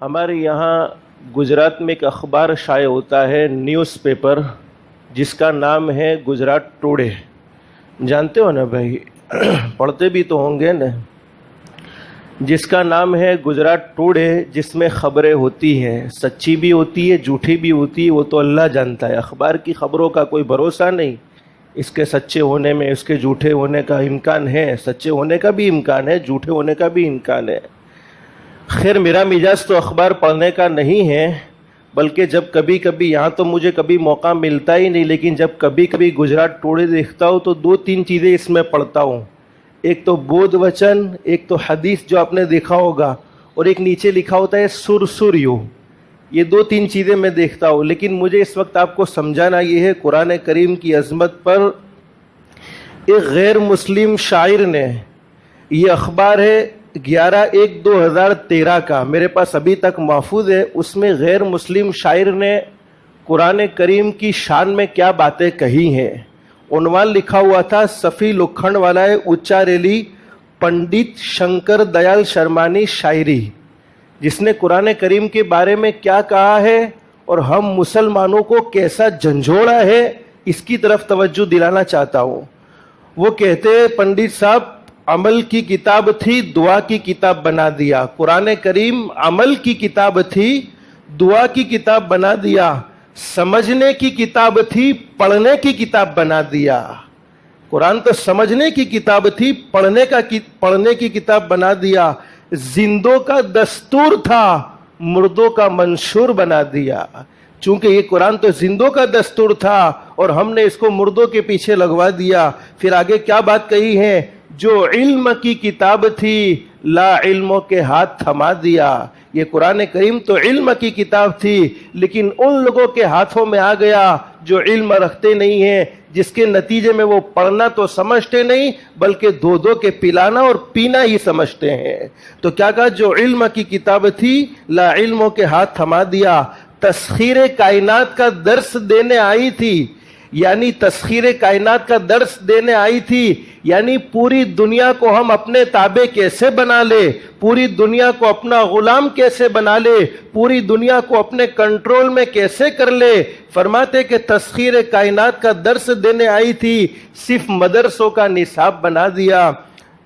ہمارے یہاں گجرات میں ایک اخبار شائع ہوتا ہے، نیوز پیپر، جس کا نام ہے گجرات ٹوڈے. جانتے ہو نا بھائی، پڑھتے بھی تو ہوں گے نا. جس کا نام ہے گجرات ٹوڈے، جس میں خبریں ہوتی ہیں، سچی بھی ہوتی ہے، جھوٹی بھی ہوتی ہے، وہ تو اللہ جانتا ہے. اخبار کی خبروں کا کوئی بھروسہ نہیں، اس کے سچے ہونے میں، اس کے جھوٹے ہونے کا امکان ہے. سچے ہونے کا بھی امکان ہے، جھوٹے ہونے کا بھی امکان ہے. خیر، میرا مزاج تو اخبار پڑھنے کا نہیں ہے، بلکہ جب کبھی کبھی، یہاں تو مجھے کبھی موقع ملتا ہی نہیں، لیکن جب کبھی کبھی گجرات ٹوڈے دیکھتا ہوں تو 2-3 چیزیں اس میں پڑھتا ہوں. ایک تو بودھ وچن، ایک تو حدیث جو آپ نے دیکھا ہوگا، اور ایک نیچے لکھا ہوتا ہے سرسریو. یہ 2-3 چیزیں میں دیکھتا ہوں. لیکن مجھے اس وقت آپ کو سمجھانا یہ ہے، قرآن کریم کی عظمت پر ایک غیر مسلم شاعر نے، یہ اخبار ہے 11/1/2013 کا، میرے پاس ابھی تک محفوظ ہے. اس میں غیر مسلم شاعر نے قرآن کریم کی شان میں کیا باتیں کہی ہیں. عنوان لکھا ہوا تھا، سفی لکھنڈ والا ہے اچاریلی پنڈت شنکر دیال شرمانی شاعری، جس نے قرآن کریم کے بارے میں کیا کہا ہے اور ہم مسلمانوں کو کیسا جھنجھوڑا ہے، اس کی طرف توجہ دلانا چاہتا ہوں. وہ کہتے ہیں، پنڈت صاحب، عمل کی کتاب تھی، دعا کی کتاب بنا دیا. قرآن کریم عمل کی کتاب تھی، دعا کی کتاب بنا دیا. سمجھنے کی کتاب تھی، پڑھنے کی کتاب بنا دیا. قرآن تو سمجھنے کی کتاب تھی، پڑھنے کی کتاب بنا دیا. زندوں کا دستور تھا، مردوں کا منشور بنا دیا. چونکہ یہ قرآن تو زندوں کا دستور تھا اور ہم نے اس کو مردوں کے پیچھے لگوا دیا. پھر آگے کیا بات کہی ہے، جو علم کی کتاب تھی، لا علموں کے ہاتھ تھما دیا. یہ قرآن کریم تو علم کی کتاب تھی، لیکن ان لوگوں کے ہاتھوں میں آ گیا جو علم رکھتے نہیں ہیں، جس کے نتیجے میں وہ پڑھنا تو سمجھتے نہیں، بلکہ دو کے پلانا اور پینا ہی سمجھتے ہیں. تو کیا کہا، جو علم کی کتاب تھی، لا علموں کے ہاتھ تھما دیا. تسخیر کائنات کا درس دینے آئی تھی، یعنی تسخیر کائنات کا درس دینے آئی تھی، یعنی پوری دنیا کو ہم اپنے تابع کیسے بنا لے، پوری دنیا کو اپنا غلام کیسے بنا لے، پوری دنیا کو اپنے کنٹرول میں کیسے کر لے. فرماتے کہ تسخیر کائنات کا درس دینے آئی تھی، صرف مدرسوں کا نصاب بنا دیا.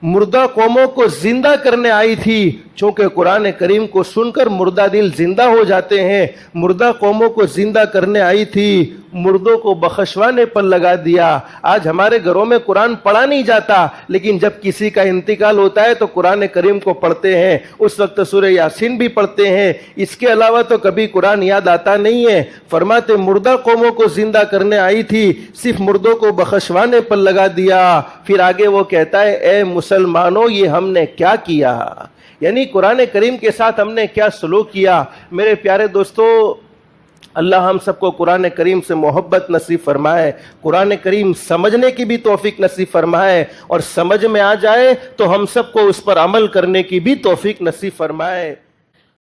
مردہ قوموں کو زندہ کرنے آئی تھی، چونکہ قرآن کریم کو سن کر مردہ دل زندہ ہو جاتے ہیں. مردہ قوموں کو زندہ کرنے آئی تھی، مردوں کو بخشوانے پر لگا دیا. آج ہمارے گھروں میں قرآن پڑھا نہیں جاتا، لیکن جب کسی کا انتقال ہوتا ہے تو قرآن کریم کو پڑھتے ہیں. اس وقت سورہ یاسین بھی پڑھتے ہیں، اس کے علاوہ تو کبھی قرآن یاد آتا نہیں ہے. فرماتے مردہ قوموں کو زندہ کرنے آئی تھی، صرف مردوں کو بخشوانے پر لگا دیا. پھر آگے وہ کہتا ہے، اے مسلمانوں، یہ ہم نے کیا کیا، یعنی قرآن کریم کے ساتھ ہم نے کیا سلوک کیا. میرے پیارے دوستو، اللہ ہم سب کو قرآن کریم سے محبت نصیب فرمائے، قرآن کریم سمجھنے کی بھی توفیق نصیب فرمائے، اور سمجھ میں آ جائے تو ہم سب کو اس پر عمل کرنے کی بھی توفیق نصیب فرمائے.